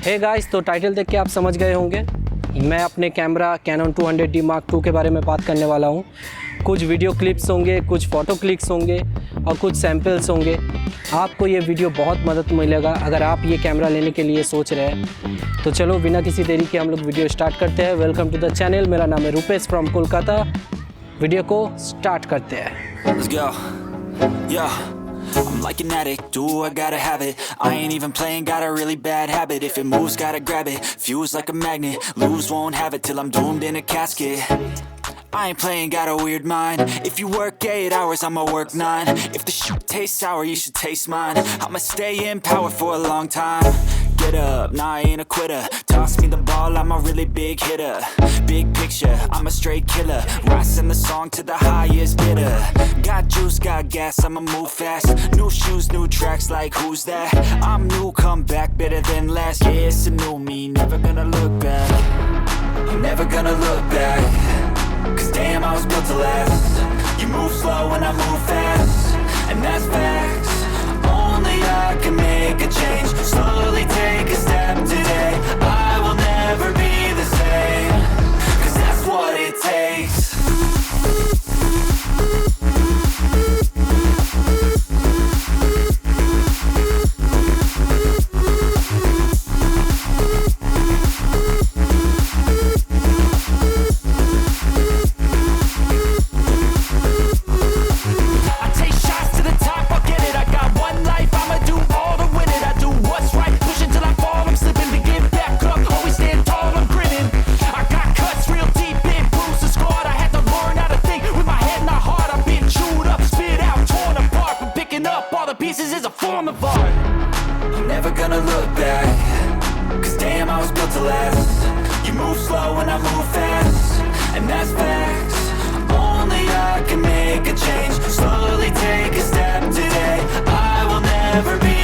Hey guys, तो title देख के आप समझ गए होंगे मैं अपने camera Canon 200D Mark II के बारे में बात करने वाला हूँ। कुछ वीडियो क्लिप्स होंगे, कुछ फ़ोटो क्लिक्स होंगे और कुछ सैम्पल्स होंगे। आपको ये वीडियो बहुत मदद मिलेगा अगर आप ये कैमरा लेने के लिए सोच रहे हैं। तो चलो बिना किसी देरी के हम लोग वीडियो स्टार्ट करते हैं। Welcome to the channel. मेरा नाम है रूपेश फ्रॉम कोलकाता। वीडियो को स्टार्ट करते हैं। Let's go. Yeah. I'm like an addict, do I gotta have it. I ain't even playing, got a really bad habit. If it moves, gotta grab it, fuse like a magnet. Lose, won't have it till I'm doomed in a casket. I ain't playing, got a weird mind. If you work 8 hours, I'ma work 9. If the shit tastes sour, you should taste mine. I'ma stay in power for a long time. Get up, nah, I ain't a quitter. Toss me the ball, I'm a really big hitter. Big picture, I'm a straight killer. Rising the song to the highest bidder. Got juice, got gas, I'ma move fast. New shoes, new tracks, like who's that? I'm new, come back, better than last. Yeah, it's a new me, never gonna look back. I'm never gonna look back. Cause damn, I was built to last. You move slow and I move fast, and that's facts. Only I can make a change. Slowly take a step today. I will never be the same. Cause that's what it takes. Pieces is a form of art. I'm never gonna look back. Cause damn, I was built to last. You move slow and I move fast, and that's facts. Only I can make a change. Slowly take a step today. I will never be